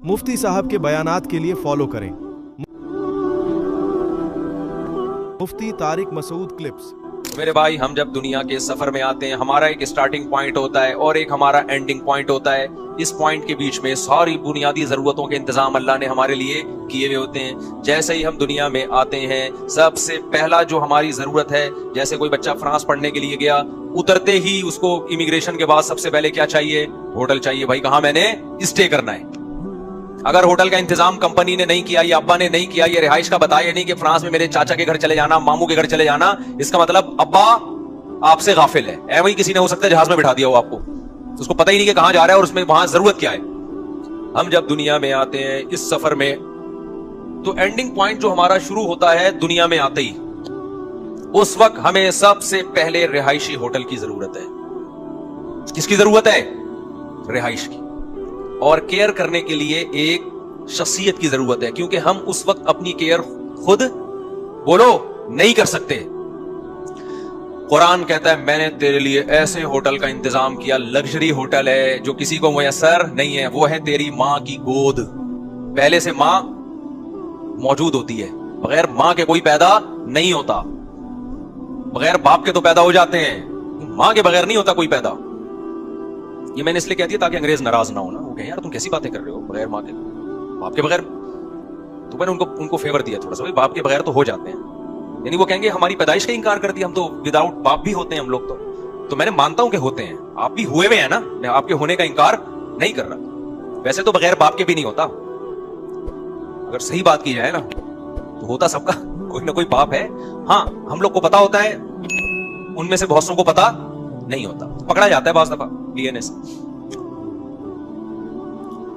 मुफ्ती साहब के बयानात के लिए फॉलो करें मुफ्ती तारिक मसूद क्लिप्स। मेरे भाई, हम जब दुनिया के सफर में आते हैं, हमारा एक स्टार्टिंग पॉइंट होता है और एक हमारा एंडिंग पॉइंट होता है। इस पॉइंट के बीच में सारी बुनियादी जरूरतों के इंतजाम अल्लाह ने हमारे लिए किए हुए होते हैं। जैसे ही हम दुनिया में आते हैं, सबसे पहला जो हमारी जरूरत है, जैसे कोई बच्चा फ्रांस पढ़ने के लिए गया, उतरते ही उसको इमिग्रेशन के बाद सबसे पहले क्या चाहिए? होटल चाहिए। भाई, कहाँ मैंने स्टे करना है? अगर होटल का इंतजाम कंपनी ने नहीं किया या अब्बा ने नहीं किया, ये रिहाइश का बताया नहीं कि फ्रांस में मेरे चाचा के घर चले जाना, मामू के घर चले जाना, इसका मतलब अब्बा आपसे गाफिल है। ऐਵੇਂ ही किसी ने हो सकता है जहाज में बिठा दिया हो आपको, उसको पता ही नहीं कि कहां जा रहा है और उसमें वहां जरूरत क्या है। हम जब दुनिया में आते हैं इस सफर में, तो एंडिंग पॉइंट जो हमारा शुरू होता है दुनिया में आते ही, उस वक्त हमें सबसे पहले रिहायशी होटल की जरूरत है। किसकी जरूरत है? रिहाइश की। और केयर करने के लिए एक शख्सियत की जरूरत है, क्योंकि हम उस वक्त अपनी केयर खुद बोलो नहीं कर सकते। कुरान कहता है मैंने तेरे लिए ऐसे होटल का इंतजाम किया, लग्जरी होटल है जो किसी को मुयस्सर नहीं है, वो है तेरी मां की गोद। पहले से मां मौजूद होती है, बगैर मां के कोई पैदा नहीं होता। बगैर बाप के तो पैदा हो जाते हैं, मां के बगैर नहीं होता कोई पैदा। ये मैंने इसलिए कहती है ताकि अंग्रेज नाराज ना हो ना, वो कहे यार तुम कैसी बातें कर रहे हो, बगैर मां के, बाप के बगैर। तो मैंने उनको फेवर दिया थोड़ा सा, भाई बाप के बगैर तो हो जाते हैं। यानी वो कहेंगे हमारी पैदाइश का इंकार कर दिया, हम तो विदाउट बाप भी होते हैं हम लोग। तो मैंने मानता हूं कि होते हैं, आप भी हुए हुए हैं ना, मैं आपके होने का इंकार नहीं कर रहा। वैसे तो बगैर बाप के भी नहीं होता, अगर सही बात की जाए ना, तो होता सबका कोई ना कोई बाप है। हाँ, हम लोग को पता होता है, उनमें से बहुत सौ को पता नहीं होता, पकड़ा जाता है बाज़ दफा डीएनए से।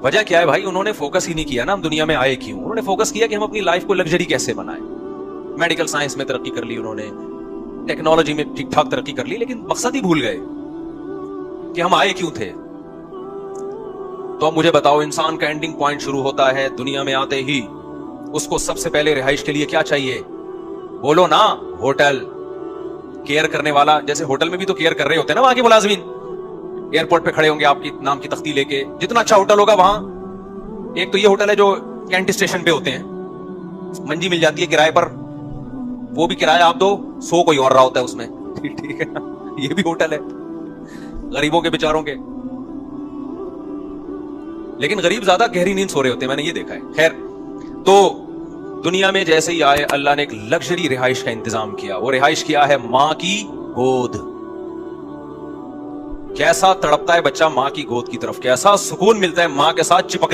वजह क्या है भाई? उन्होंने फोकस ही नहीं किया ना हम दुनिया में आए क्यों। उन्होंने फोकस किया कि हम अपनी लाइफ को लग्जरी कैसे बनाएं। मेडिकल साइंस में तरक्की कर ली उन्होंने, टेक्नोलॉजी में ठीक ठाक तरक्की कर ली, लेकिन मकसद ही भूल गए कि हम आए क्यों थे। तो अब मुझे बताओ, इंसान का एंडिंग पॉइंट शुरू होता है दुनिया में आते ही, उसको सबसे पहले रिहाइश के लिए क्या चाहिए? बोलो ना, होटल। केयर करने वाला, जैसे होटल में भी तो केयर कर रहे होते हैं ना वहां के मुलाजिमीन, एयरपोर्ट पे खड़े होंगे आपकी नाम की तख्ती लेके। जितना अच्छा होटल होगा वहां, एक तो ये होटल है जो कैंट स्टेशन पे होते हैं, मंजी मिल जाती है किराए पर, वो भी किराया आप दो, 100 कोई और रहा होता है उसमें, ठीक है ना। ये भी होटल है गरीबों के बेचारों के, लेकिन गरीब ज्यादा गहरी नींद सो रहे होते हैं, मैंने ये देखा है। खैर, तो दुनिया में जैसे ही आए, अल्लाह ने एक लग्जरी रिहाइश का इंतजाम किया। वो रिहाइश किया है मां की गोद। कैसा तड़पता है बच्चा मां की गोद की तरफ, कैसा सुकून मिलता है मां के साथ चिपक